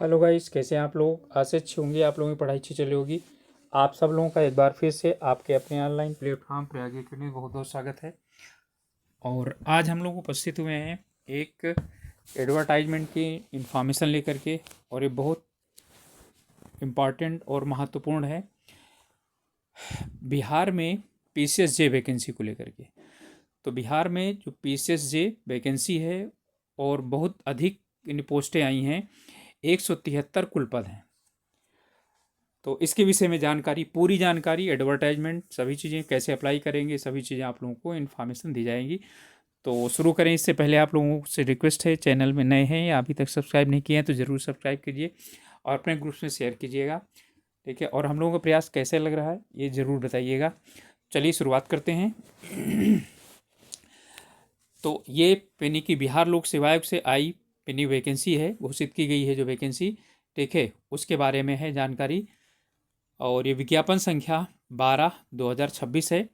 Hello guys, कैसे हैं आप लोग। आशा अच्छी होंगी, आप लोगों की पढ़ाई अच्छी चली होगी। आप सब लोगों का एक बार फिर से आपके अपने ऑनलाइन प्लेटफॉर्म प्रयाग एकेडमी में बहुत बहुत स्वागत है। और आज हम लोग उपस्थित हुए हैं एक एडवर्टाइजमेंट की इंफॉर्मेशन लेकर के, और ये बहुत इम्पॉर्टेंट और महत्वपूर्ण है बिहार में PCSJ वैकेंसी को लेकर के। तो बिहार में जो PCSJ वैकेंसी है और बहुत अधिक इन पोस्टें आई हैं, 173 कुल पद हैं। तो इसके विषय में जानकारी, पूरी जानकारी, एडवर्टाइजमेंट, सभी चीज़ें कैसे अप्लाई करेंगे, सभी चीज़ें आप लोगों को इन्फॉर्मेशन दी जाएंगी। तो शुरू करें। इससे पहले आप लोगों से रिक्वेस्ट है, चैनल में नए हैं या अभी तक सब्सक्राइब नहीं किए हैं तो ज़रूर सब्सक्राइब कीजिए और अपने ग्रुप्स में शेयर कीजिएगा, ठीक है। और हम लोगों का प्रयास कैसे लग रहा है ये ज़रूर बताइएगा। चलिए शुरुआत करते हैं। तो ये पेनी की बिहार लोक सेवा आयोग से आई पेनी वैकेंसी है, घोषित की गई है जो वैकेंसी, ठीक है, उसके बारे में है जानकारी। और ये विज्ञापन संख्या 12/2026 है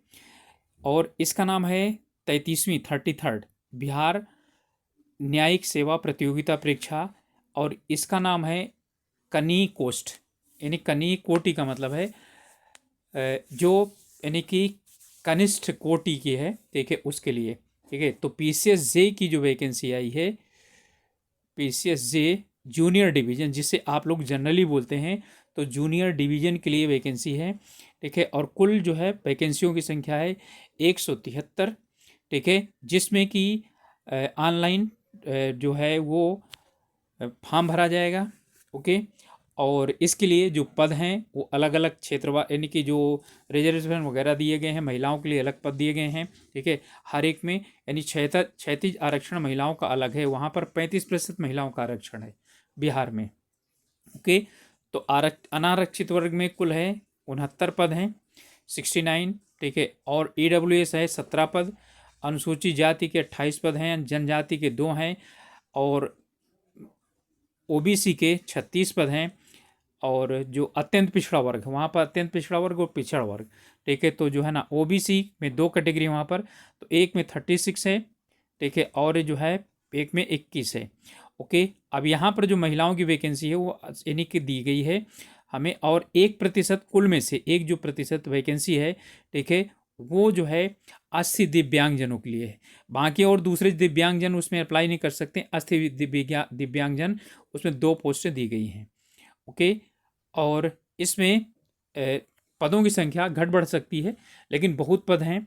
और इसका नाम है 33वीं बिहार न्यायिक सेवा प्रतियोगिता परीक्षा। और इसका नाम है कनी कोस्ट, यानी कनी कोटि का मतलब है जो यानी कि कनिष्ठ कोटि की है, ठीक है, उसके लिए, ठीक है। तो PCSJ की जो वैकेंसी आई है, PCSJ जूनियर डिवीजन, जिसे आप लोग जनरली बोलते हैं, तो जूनियर डिवीजन के लिए वैकेंसी है, ठीक है। और कुल जो है वैकेंसियों की संख्या है 173, ठीक है, जिसमें कि ऑनलाइन जो है वो फॉर्म भरा जाएगा, ओके। और इसके लिए जो पद हैं वो अलग अलग क्षेत्र, यानी कि जो रिजर्वेशन वगैरह दिए गए हैं, महिलाओं के लिए अलग पद दिए गए हैं, ठीक है, हर एक में। यानी क्षैतिज आरक्षण महिलाओं का अलग है, वहाँ पर 35% महिलाओं का आरक्षण है बिहार में, ओके। तो अनारक्षित वर्ग में कुल है 69 पद हैं, 69, ठीक है। और EWS है 17 पद, अनुसूचित जाति के 28 पद हैं, जनजाति के 2 हैं, और OBC के 36 पद हैं। और जो अत्यंत पिछड़ा वर्ग है, वहाँ पर अत्यंत पिछड़ा वर्ग और पिछड़ा वर्ग, ठीक है, तो जो है ना OBC में 2 कैटेगरी वहाँ पर, तो एक में 36 है, ठीक है, और जो है एक में 21 है, ओके। अब यहाँ पर जो महिलाओं की वैकेंसी है वो यानी कि दी गई है हमें, और 1% कुल में से एक जो प्रतिशत वैकेंसी है, ठीक है, वो जो है अस्थि दिव्यांगजनों के लिए है। बाकी और दूसरे दिव्यांगजन उसमें अप्लाई नहीं कर सकते। अस्थि दिव्यांगजन उसमें 2 पोस्टें दी गई हैं, ओके। और इसमें पदों की संख्या घट बढ़ सकती है, लेकिन बहुत पद हैं।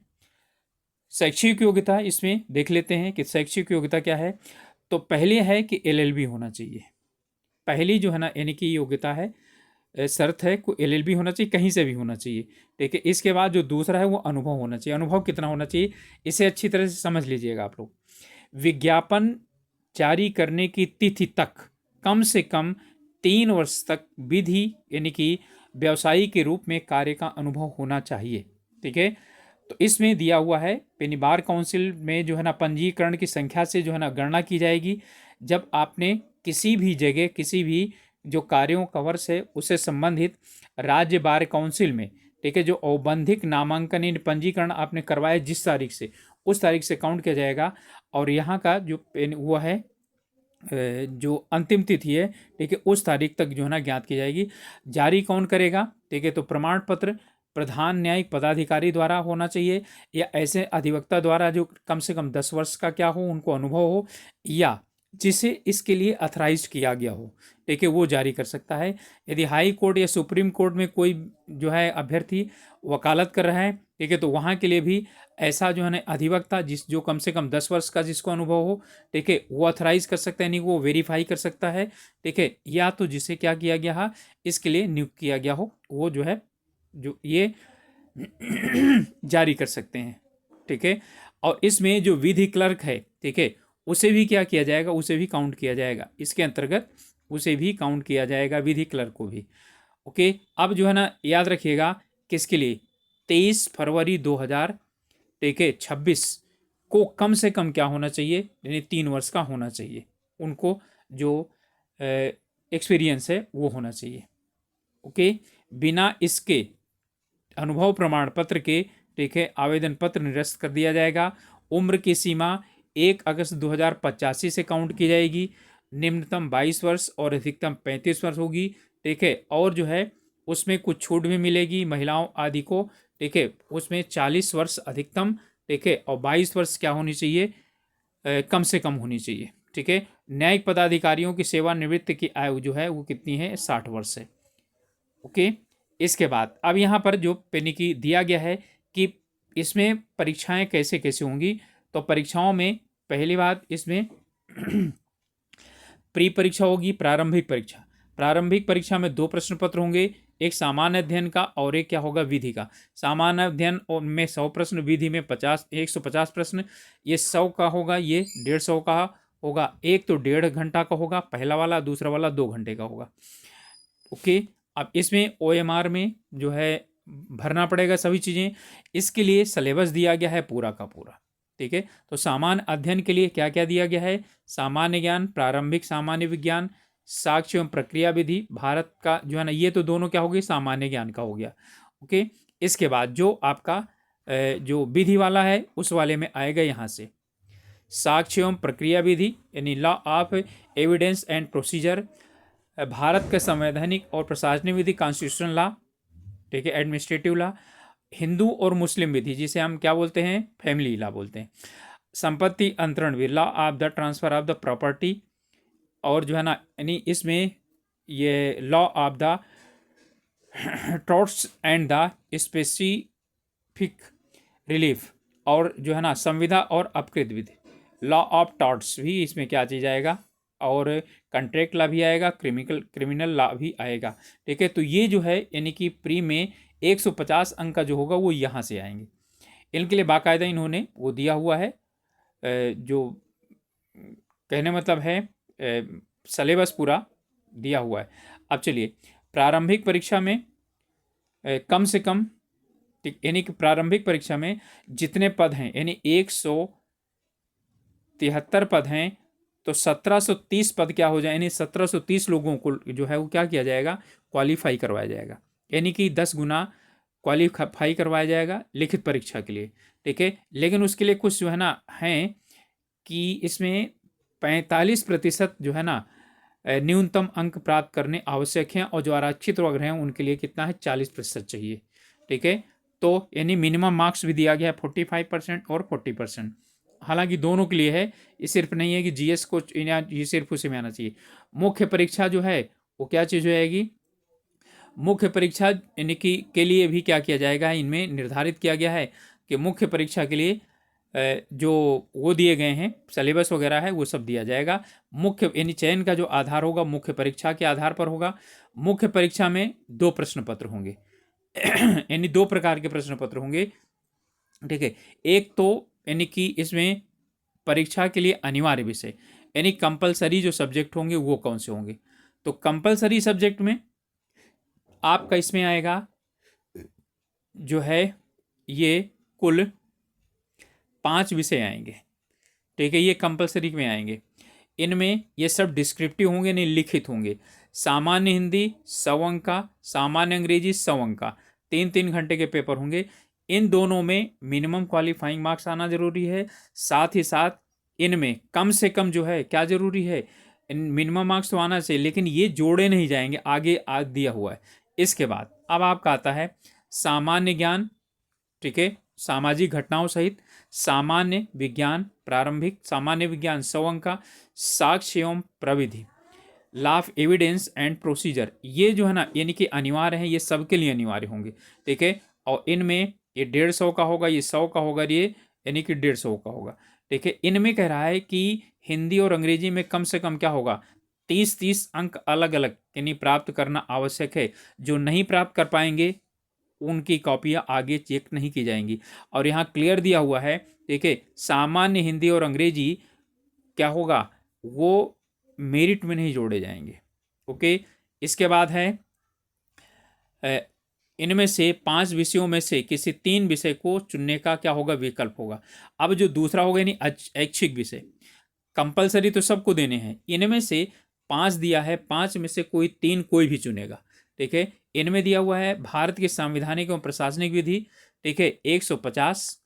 शैक्षिक योग्यता इसमें देख लेते हैं कि शैक्षिक योग्यता क्या है। तो पहले है कि LLB होना चाहिए, पहली जो है ना, यानी कि योग्यता है, शर्त है को LLB होना चाहिए, कहीं से भी होना चाहिए, ठीक है। इसके बाद जो दूसरा है वो अनुभव होना चाहिए। अनुभव कितना होना चाहिए, इसे अच्छी तरह से समझ लीजिएगा आप लोग। विज्ञापन जारी करने की तिथि तक कम से कम 3 वर्ष तक विधि यानी कि व्यवसायी के रूप में कार्य का अनुभव होना चाहिए, ठीक है। तो इसमें दिया हुआ है पेनी बार काउंसिल में जो है ना पंजीकरण की संख्या से जो है ना गणना की जाएगी, जब आपने किसी भी जगह किसी भी जो कार्यों का वर्ष है उससे संबंधित राज्य बार काउंसिल में, ठीक है, जो औबंधिक नामांकन पंजीकरण आपने करवाया जिस तारीख से, उस तारीख से काउंट किया जाएगा। और यहाँ का जो वो है जो अंतिम तिथि है, ठीक है, उस तारीख तक जो है ना ज्ञात की जाएगी। जारी कौन करेगा, ठीक है, तो प्रमाण पत्र प्रधान न्यायिक पदाधिकारी द्वारा होना चाहिए, या ऐसे अधिवक्ता द्वारा जो कम से कम 10 वर्ष का क्या हो, उनको अनुभव हो, या जिसे इसके लिए अथराइज किया गया हो, ठीक है, वो जारी कर सकता है। यदि हाई कोर्ट या सुप्रीम कोर्ट में कोई जो है अभ्यर्थी वकालत कर रहा है, ठीक है, तो वहाँ के लिए भी ऐसा जो है ना अधिवक्ता जो कम से कम 10 वर्ष का जिसको अनुभव हो, ठीक है, वो अथराइज कर सकता है, यानी वो वेरीफाई कर सकता है, ठीक है। या तो जिसे क्या किया गया है, इसके लिए नियुक्त किया गया हो, वो जो है जो ये जारी कर सकते हैं, ठीक है। और इसमें जो विधि क्लर्क है, ठीक है, उसे भी क्या किया जाएगा, उसे भी काउंट किया जाएगा, इसके अंतर्गत उसे भी काउंट किया जाएगा, विधि क्लर्क को भी, ओके। अब जो है ना याद रखिएगा किसके लिए, 23 फरवरी 2026 को कम से कम क्या होना चाहिए, यानी 3 वर्ष का होना चाहिए, उनको जो एक्सपीरियंस है वो होना चाहिए, ओके। बिना इसके अनुभव प्रमाण पत्र के, ठीक है, आवेदन पत्र निरस्त कर दिया जाएगा। उम्र की सीमा 1 अगस्त 2085 से काउंट की जाएगी। निम्नतम 22 वर्ष और अधिकतम 35 वर्ष होगी। ठीक है, और जो है उसमें कुछ छूट भी मिलेगी महिलाओं आदि को। ठीक है, उसमें 40 वर्ष अधिकतम, ठीक है, और 22 वर्ष क्या होनी चाहिए, कम से कम होनी चाहिए। ठीक है, न्यायिक पदाधिकारियों की सेवानिवृत्ति की आयु जो है वो कितनी है, 60 वर्ष है। ओके, इसके बाद अब यहाँ पर जो पेनिकी दिया गया है कि इसमें परीक्षाएं कैसे कैसे होंगी। तो परीक्षाओं में पहली बात इसमें प्री परीक्षा होगी, प्रारंभिक परीक्षा। प्रारंभिक परीक्षा में 2 प्रश्न पत्र होंगे, एक सामान्य अध्ययन का और एक क्या होगा, विधि का। सामान्य अध्ययन और में 100 प्रश्न, विधि में 150 प्रश्न। ये 100 का होगा, ये 150 का होगा। एक तो 1.5 घंटा का होगा पहला वाला, दूसरा वाला 2 घंटे का होगा। ओके, अब इसमें OMR में जो है भरना पड़ेगा सभी चीज़ें। इसके लिए सिलेबस दिया गया है पूरा का पूरा। ठीक है, तो सामान्य अध्ययन के लिए क्या क्या दिया गया है, सामान्य ज्ञान, प्रारंभिक सामान्य विज्ञान, साक्ष्य एवं प्रक्रिया विधि, भारत का जो है ना, ये तो दोनों क्या हो गए, सामान्य ज्ञान का हो गया। ओके, इसके बाद जो आपका जो विधि वाला है उस वाले में आएगा यहाँ से साक्ष्य एवं प्रक्रिया विधि, यानी law of evidence and procedure, Bharat का संवैधानिक और प्रशासनिक विधि, कॉन्स्टिट्यूशनल लॉ। ठीक है, एडमिनिस्ट्रेटिव लॉ, हिंदू और मुस्लिम विधि जिसे हम क्या बोलते हैं, फैमिली लॉ बोलते हैं, संपत्ति अंतरण विधि, law of the transfer of the property, और जो है ना यानी इसमें ये law of the torts and the specific relief, और जो है ना संविदा और अपकृत विधि, लॉ ऑफ टॉर्ट्स भी इसमें क्या चीज आएगा, और कंट्रैक्ट लॉ भी आएगा, क्रिमिनल लॉ भी आएगा। ठीक है, तो ये जो है यानी कि प्री में 150 अंक का जो होगा वो यहाँ से आएंगे। इनके लिए बाकायदा इन्होंने वो दिया हुआ है, जो कहने मतलब है सिलेबस पूरा दिया हुआ है। अब चलिए, प्रारंभिक परीक्षा में कम से कम, यानी कि प्रारंभिक परीक्षा में जितने पद हैं, यानी 173 पद हैं, तो 1730 पद क्या हो जाए, यानी 1730 लोगों को जो है वो क्या किया जाएगा, क्वालिफाई करवाया जाएगा, यानी कि 10 गुना क्वालिफाई करवाया जाएगा लिखित परीक्षा के लिए। ठीक है, लेकिन उसके लिए कुछ जो है ना हैं कि इसमें 45% जो है ना न्यूनतम अंक प्राप्त करने आवश्यक हैं, और जो आरक्षित वर्ग हैं उनके लिए कितना है, 40% चाहिए। ठीक है, तो यानी मिनिमम मार्क्स भी दिया गया है 45% और 40%। हालांकि दोनों के लिए है, ये सिर्फ नहीं है कि GS को ये सिर्फ उसी में आना चाहिए। मुख्य परीक्षा जो है वो क्या चीज़ हो जाएगी, मुख्य परीक्षा यानी कि के लिए भी क्या किया जाएगा, इनमें निर्धारित किया गया है कि मुख्य परीक्षा के लिए जो वो दिए गए हैं सिलेबस वगैरह है वो सब दिया जाएगा। मुख्य यानी चयन का जो आधार होगा मुख्य परीक्षा के आधार पर होगा। मुख्य परीक्षा में 2 प्रश्न पत्र होंगे यानी 2 प्रकार के प्रश्न पत्र होंगे। ठीक है, एक तो यानी कि इसमें परीक्षा के लिए अनिवार्य विषय यानी कंपलसरी जो सब्जेक्ट होंगे वो कौन से होंगे। तो कंपलसरी सब्जेक्ट में आपका इसमें आएगा जो है ये कुल 5 विषय आएंगे। ठीक है, ये कंपलसरी में आएंगे। इनमें ये सब डिस्क्रिप्टिव होंगे, नहीं लिखित होंगे। सामान्य हिंदी 100 अंक का, सामान्य अंग्रेजी 100 अंक का, 3-3 घंटे के पेपर होंगे। इन दोनों में मिनिमम क्वालिफाइंग मार्क्स आना जरूरी है। साथ ही साथ इनमें कम से कम जो है क्या जरूरी है, मिनिमम मार्क्स तो आना चाहिए, लेकिन ये जोड़े नहीं जाएंगे, आगे आज दिया हुआ है। इसके बाद अब आपका आता है सामान्य ज्ञान। ठीक है, सामाजिक घटनाओं सहित सामान्य विज्ञान, प्रारंभिक सामान्य विज्ञान 100 अंक का, साक्ष्य एवं प्रविधि, law of evidence and procedure, ये जो है ना यानी कि अनिवार्य है, ये सबके लिए अनिवार्य होंगे। ठीक है, और इनमें ये 150 का होगा, ये 100 का होगा, ये यानी कि 150 का होगा। ठीक है, इनमें कह रहा है कि हिंदी और अंग्रेजी में कम से कम क्या होगा, 30-30 अंक अलग अलग यानी प्राप्त करना आवश्यक है। जो नहीं प्राप्त कर पाएंगे उनकी कॉपियां आगे चेक नहीं की जाएंगी। और यहाँ क्लियर दिया हुआ है, ठीक है, सामान्य हिंदी और अंग्रेजी क्या होगा, वो मेरिट में नहीं जोड़े जाएंगे। ओके, इसके बाद है इनमें से 5 विषयों में से किसी 3 विषय को चुनने का क्या होगा, विकल्प होगा। अब जो दूसरा होगा यानी ऐच्छिक विषय, कंपलसरी तो सबको देने हैं, इनमें से 5 दिया है, 5 में से कोई 3 कोई भी चुनेगा। ठीक है, इनमें दिया हुआ है भारत की संवैधानिक एवं प्रशासनिक विधि। ठीक है, 150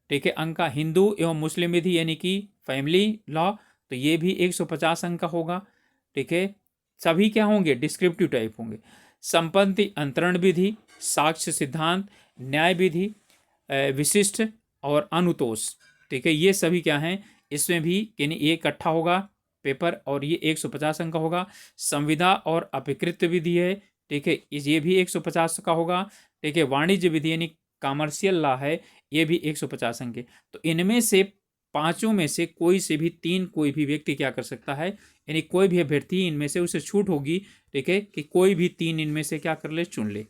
ठीक है अंक का, हिंदू एवं मुस्लिम विधि यानी कि फैमिली लॉ तो ये भी 150 अंक का होगा। ठीक है, सभी क्या होंगे, डिस्क्रिप्टिव टाइप होंगे। संपत्ति अंतरण विधि, साक्ष्य सिद्धांत, न्याय विधि, विशिष्ट और अनुतोष। ठीक है, ये सभी क्या हैं, इसमें भी यानी ये इकट्ठा होगा पेपर और ये 150 अंक का होगा। संविदा और अपकृत विधि है। ठीक है, ये भी 150 का होगा। ठीक है, वाणिज्य विधि यानी कॉमर्शियल लॉ है, ये भी 150 अंक के। तो इनमें से पांचों में से कोई से भी तीन कोई भी व्यक्ति क्या कर सकता है, यानी कोई भी अभ्यर्थी इनमें से उसे छूट होगी। ठीक है, कि कोई भी तीन इनमें से क्या कर ले, चुन ले।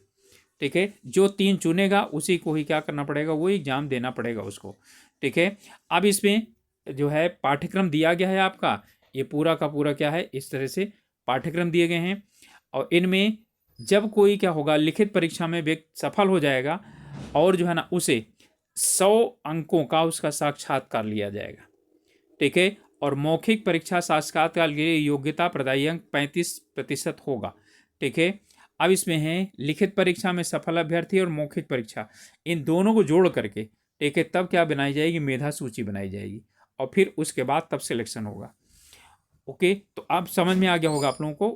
ठीक है, जो तीन चुनेगा उसी को ही क्या करना पड़ेगा, वो एग्जाम देना पड़ेगा उसको। ठीक है, अब इसमें जो है पाठ्यक्रम दिया गया है आपका, ये पूरा का पूरा क्या है, इस तरह से पाठ्यक्रम दिए गए हैं। और इनमें जब कोई क्या होगा, लिखित परीक्षा में व्यक्ति सफल हो जाएगा और जो है ना उसे 100 अंकों का उसका साक्षात्कार लिया जाएगा। ठीक है, और मौखिक परीक्षा साक्षात्कार के लिए योग्यता प्रदायी अंक 35% होगा। ठीक है, अब इसमें है लिखित परीक्षा में सफल अभ्यर्थी और मौखिक परीक्षा, इन दोनों को जोड़ करके ठीक है तब क्या बनाई जाएगी, मेधा सूची बनाई जाएगी और फिर उसके बाद तब सिलेक्शन होगा। ओके, तो अब समझ में आ गया होगा आप लोगों को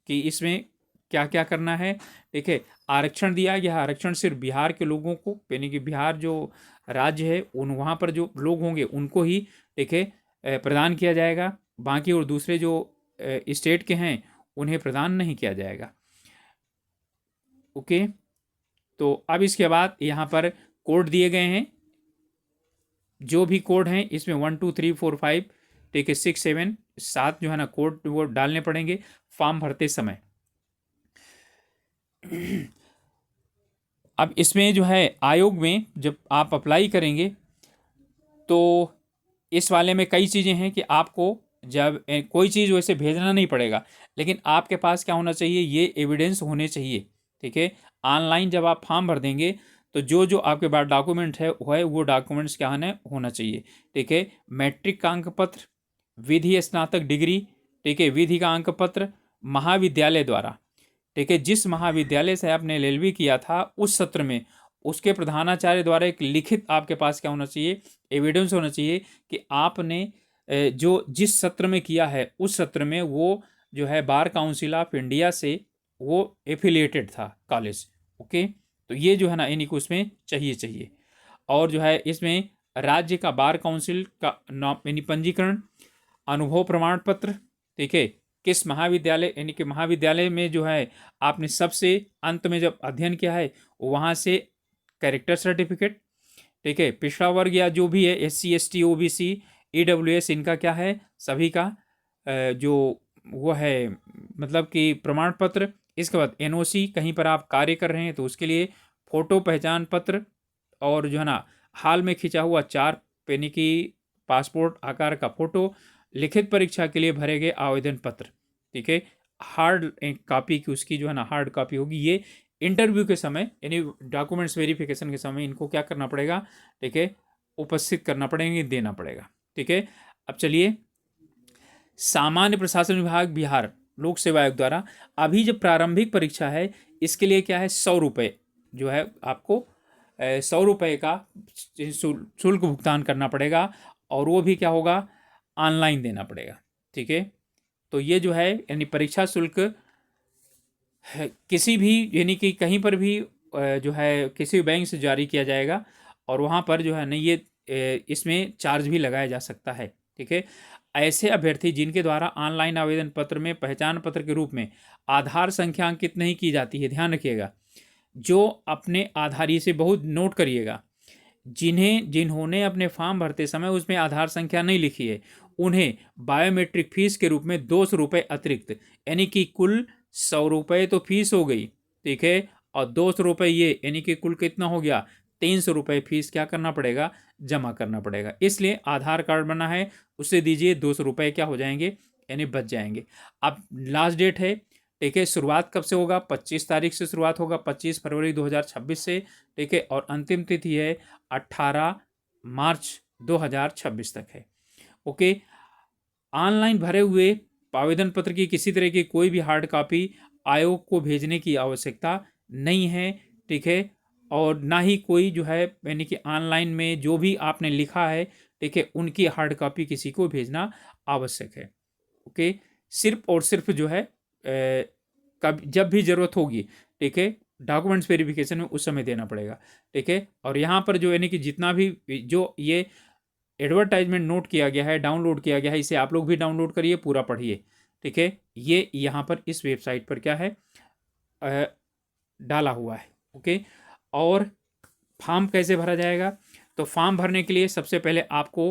कि इसमें क्या क्या करना है। ठीक है, आरक्षण दिया गया है, आरक्षण सिर्फ बिहार के लोगों को, यानी कि बिहार जो राज्य है उन वहाँ पर जो लोग होंगे उनको ही ठीक है प्रदान किया जाएगा। बाकी और दूसरे जो स्टेट के हैं उन्हें प्रदान नहीं किया जाएगा। ओके, तो अब इसके बाद यहाँ पर कोड दिए गए हैं, जो भी कोड हैं इसमें 1 2 3 4 5 ठीक है 6 7 7 जो है ना कोड वो डालने पड़ेंगे फॉर्म भरते समय। अब इसमें जो है आयोग में जब आप अप्लाई करेंगे तो इस वाले में कई चीज़ें हैं कि आपको जब कोई चीज़ वैसे भेजना नहीं पड़ेगा, लेकिन आपके पास क्या होना चाहिए, ये एविडेंस होने चाहिए। ठीक है, ऑनलाइन जब आप फॉर्म भर देंगे तो जो जो आपके पास डॉक्यूमेंट है वो डॉक्यूमेंट्स क्या होना चाहिए। ठीक है, मैट्रिक का अंक पत्र, विधि स्नातक डिग्री, ठीक है, विधि का अंक पत्र, महाविद्यालय द्वारा, ठीक है, जिस महाविद्यालय से आपने एलएलबी किया था उस सत्र में उसके प्रधानाचार्य द्वारा एक लिखित आपके पास क्या होना चाहिए, एविडेंस होना चाहिए कि आपने जो जिस सत्र में किया है उस सत्र में वो जो है बार काउंसिल ऑफ इंडिया से वो एफिलिएटेड था कॉलेज। ओके, तो ये जो है ना इन्हीं को उसमें चाहिए। और जो है इसमें राज्य का बार काउंसिल का यानी पंजीकरण, अनुभव प्रमाण पत्र, ठीक है, किस महाविद्यालय यानी कि महाविद्यालय में जो है आपने सबसे अंत में जब अध्ययन किया है वहाँ से कैरेक्टर सर्टिफिकेट, ठीक है, पिछड़ा वर्ग या जो भी है SC ST OBC EWS इनका क्या है सभी का जो वो है मतलब कि प्रमाण पत्र। इसके बाद NOC, कहीं पर आप कार्य कर रहे हैं तो उसके लिए फोटो पहचान पत्र, और जो है ना हाल में खिंचा हुआ 4 यानी कि पासपोर्ट आकार का फोटो, लिखित परीक्षा के लिए भरे गए आवेदन पत्र। ठीक है, हार्ड कॉपी की उसकी जो है ना हार्ड कॉपी होगी। ये इंटरव्यू के समय यानी डॉक्यूमेंट्स वेरिफिकेशन के समय इनको क्या करना पड़ेगा, ठीक है, उपस्थित करना पड़ेगा, देना पड़ेगा। ठीक है, अब चलिए सामान्य प्रशासन विभाग बिहार लोक सेवा आयोग द्वारा अभी जो प्रारंभिक परीक्षा है इसके लिए क्या है 100 रुपये जो है आपको 100 रुपये का शुल्क भुगतान करना पड़ेगा और वो भी क्या होगा ऑनलाइन देना पड़ेगा। ठीक है, तो ये जो है यानी परीक्षा शुल्क किसी भी यानी कि कहीं पर भी जो है किसी भी बैंक से जारी किया जाएगा और वहाँ पर जो है ना ये इसमें चार्ज भी लगाया जा सकता है। ठीक है, ऐसे अभ्यर्थी जिनके द्वारा ऑनलाइन आवेदन पत्र में पहचान पत्र के रूप में आधार संख्या अंकित नहीं की जाती है, ध्यान रखिएगा, जो अपने आधार से बहुत नोट करिएगा, जिन्होंने अपने फॉर्म भरते समय उसमें आधार संख्या नहीं लिखी है उन्हें बायोमेट्रिक फीस के रूप में 200 रुपये अतिरिक्त, यानी कि कुल 100 रुपये तो फीस हो गई। ठीक है, और 200 रुपये ये यानी कि कुल कितना हो गया 300 रुपये फीस क्या करना पड़ेगा, जमा करना पड़ेगा। इसलिए आधार कार्ड बना है उसे दीजिए, 200 रुपये क्या हो जाएंगे यानी बच जाएंगे। अब लास्ट डेट है, ठीक है, शुरुआत कब से होगा 25 तारीख से शुरुआत होगा, 25 फरवरी 2026 से। ठीक है, और अंतिम तिथि है 18 मार्च 2026 तक है। ओके, ऑनलाइन भरे हुए आवेदन पत्र की किसी तरह की कोई भी हार्ड कॉपी आयोग को भेजने की आवश्यकता नहीं है। ठीक है, और ना ही कोई जो है यानी कि ऑनलाइन में जो भी आपने लिखा है, ठीक है, उनकी हार्ड कॉपी किसी को भेजना आवश्यक है। ओके, सिर्फ और सिर्फ जो है कब जब भी ज़रूरत होगी, ठीक है, डॉक्यूमेंट्स वेरिफिकेशन में उस समय देना पड़ेगा। ठीक है, और यहाँ पर जो यानी कि जितना भी जो ये एडवर्टाइजमेंट नोट किया गया है, डाउनलोड किया गया है, इसे आप लोग भी डाउनलोड करिए, पूरा पढ़िए। ठीक है, ये यहाँ पर इस वेबसाइट पर क्या है डाला हुआ है। ओके, और फॉर्म कैसे भरा जाएगा? तो फॉर्म भरने के लिए सबसे पहले आपको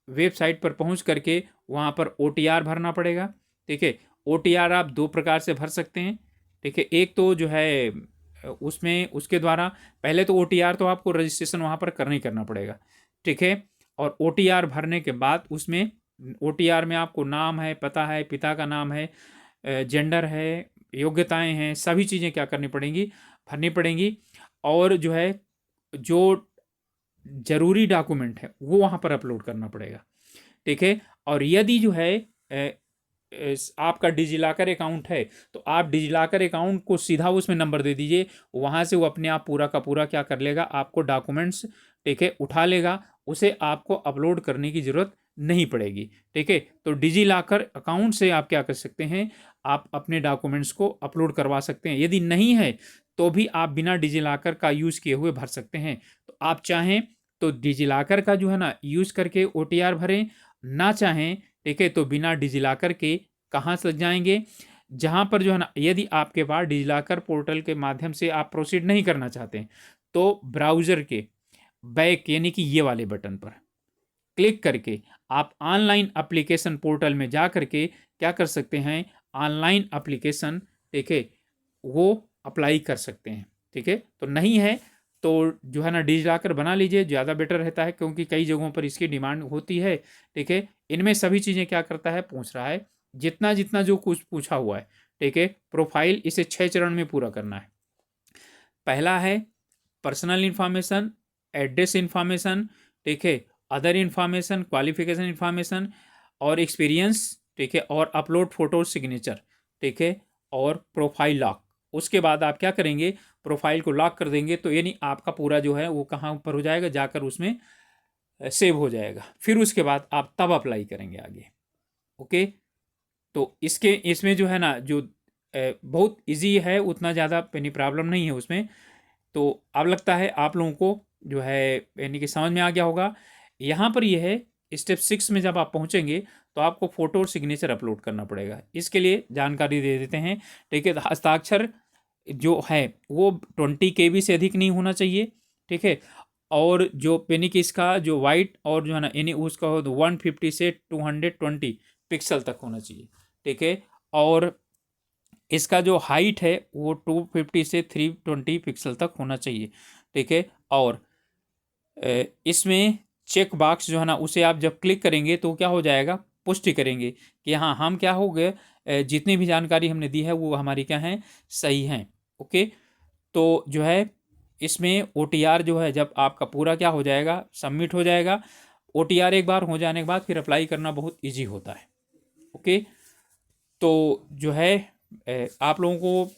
वेबसाइट पर पहुंच करके वहाँ पर OTR भरना पड़ेगा। ठीक है, OTR आप 2 प्रकार से भर सकते हैं। ठीक है, एक तो जो है उसमें उसके द्वारा पहले तो OTR तो आपको रजिस्ट्रेशन वहाँ पर करना ही करना पड़ेगा। ठीक है, और OTR भरने के बाद उसमें OTR में आपको नाम है, पता है, पिता का नाम है, जेंडर है, योग्यताएं हैं, सभी चीज़ें क्या करनी पड़ेंगी, भरनी पड़ेंगी। और जो है जो ज़रूरी डॉक्यूमेंट है वो वहाँ पर अपलोड करना पड़ेगा। ठीक है, और यदि जो है आपका डिजिलॉकर अकाउंट है तो आप डिजिलॉकर अकाउंट को सीधा उसमें नंबर दे दीजिए, वहाँ से वो अपने आप पूरा का पूरा क्या कर लेगा, आपको डॉक्यूमेंट्स, ठीक है, उठा लेगा, उसे आपको अपलोड करने की ज़रूरत नहीं पड़ेगी। ठीक है, तो डिजिलॉकर अकाउंट से आप क्या कर सकते हैं, आप अपने डॉक्यूमेंट्स को अपलोड करवा सकते हैं। यदि नहीं है तो भी आप बिना डिजिलॉकर का यूज़ किए हुए भर सकते हैं। तो आप चाहें तो डिजिलॉकर का जो है ना यूज़ करके OTR भरें, ना चाहें, ठीक है, तो बिना डिजिलॉकर के कहाँ से जाएंगे, जहाँ पर जो है ना यदि आपके पास डिजिलॉकर पोर्टल के माध्यम से आप प्रोसीड नहीं करना चाहते हैं तो ब्राउज़र के बैक यानी कि ये वाले बटन पर क्लिक करके आप ऑनलाइन एप्लीकेशन पोर्टल में जा करके क्या कर सकते हैं, ऑनलाइन एप्लीकेशन, ठीक है, वो अप्लाई कर सकते हैं। ठीक है, तो नहीं है तो जो है ना डिजिलॉकर बना लीजिए, ज़्यादा बेटर रहता है, क्योंकि कई जगहों पर इसकी डिमांड होती है। ठीक है, इनमें सभी चीज़ें क्या करता है, पूछ रहा है, जितना जितना जो कुछ पूछा हुआ है। ठीक है, प्रोफाइल इसे 6 चरण में पूरा करना है। पहला है पर्सनल इंफॉर्मेशन, एड्रेस इंफॉर्मेशन, ठीक है, अदर इंफॉर्मेशन, क्वालिफिकेशन इंफॉर्मेशन और एक्सपीरियंस, ठीक है, और अपलोड फोटो सिग्नेचर, ठीक है, और प्रोफाइल लॉक। उसके बाद आप क्या करेंगे, प्रोफाइल को लॉक कर देंगे, तो यानी आपका पूरा जो है वो कहाँ पर हो जाएगा, जाकर उसमें सेव हो जाएगा। फिर उसके बाद आप तब अप्लाई करेंगे आगे। ओके, तो इसके इसमें जो है ना जो बहुत इजी है, उतना ज़्यादा यानी प्रॉब्लम नहीं है उसमें। तो अब लगता है आप लोगों को जो है यानी कि समझ में आ गया होगा। यहाँ पर यह है स्टेप 6 में जब आप पहुँचेंगे तो आपको फ़ोटो और सिग्नेचर अपलोड करना पड़ेगा। इसके लिए जानकारी दे देते हैं। ठीक है, हस्ताक्षर जो है वो 20 KB से अधिक नहीं होना चाहिए। ठीक है, और जो यानी कि इसका जो वाइट और जो है ना यानी उसका हो 150 से 220 पिक्सल तक होना चाहिए। ठीक है, और इसका जो हाइट है वो 250 से 320 पिक्सल तक होना चाहिए। ठीक है, और इसमें चेक बॉक्स जो है ना उसे आप जब क्लिक करेंगे तो क्या हो जाएगा, पुष्टि करेंगे कि हाँ हम क्या हो गए, जितनी भी जानकारी हमने दी है वो हमारी क्या है, सही हैं। ओके, तो जो है इसमें OTR जो है जब आपका पूरा क्या हो जाएगा, सबमिट हो जाएगा। OTR एक बार हो जाने के बाद फिर अप्लाई करना बहुत ईजी होता है। ओके, तो जो है आप लोगों को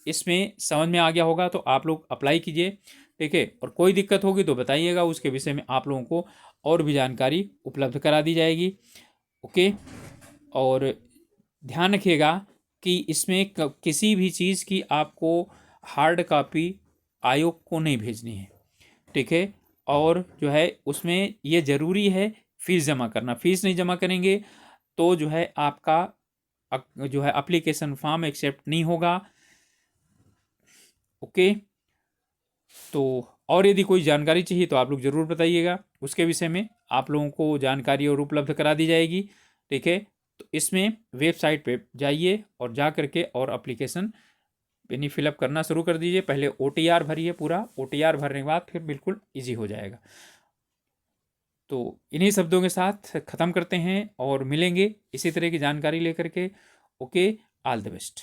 इसमें समझ में आ गया होगा, तो आप लोग अप्लाई कीजिए। ठीक है, और कोई दिक्कत होगी तो बताइएगा, उसके विषय में आप लोगों को और भी जानकारी उपलब्ध करा दी जाएगी। ओके, और ध्यान रखिएगा कि इसमें किसी भी चीज़ की आपको हार्ड कॉपी आयोग को नहीं भेजनी है। ठीक है, और जो है उसमें ये ज़रूरी है फीस जमा करना। फीस नहीं जमा करेंगे तो जो है आपका जो है एप्लीकेशन फॉर्म एक्सेप्ट नहीं होगा। ओके, तो और यदि कोई जानकारी चाहिए तो आप लोग ज़रूर बताइएगा, उसके विषय में आप लोगों को जानकारी और उपलब्ध करा दी जाएगी। ठीक है, तो इसमें वेबसाइट पे जाइए और जा करके और एप्लीकेशन यानी फिलअप करना शुरू कर दीजिए। पहले OTR भरिए, पूरा OTR भरने के बाद फिर बिल्कुल ईजी हो जाएगा। तो इन्हीं शब्दों के साथ ख़त्म करते हैं और मिलेंगे इसी तरह की जानकारी लेकर के। Okay, all the best.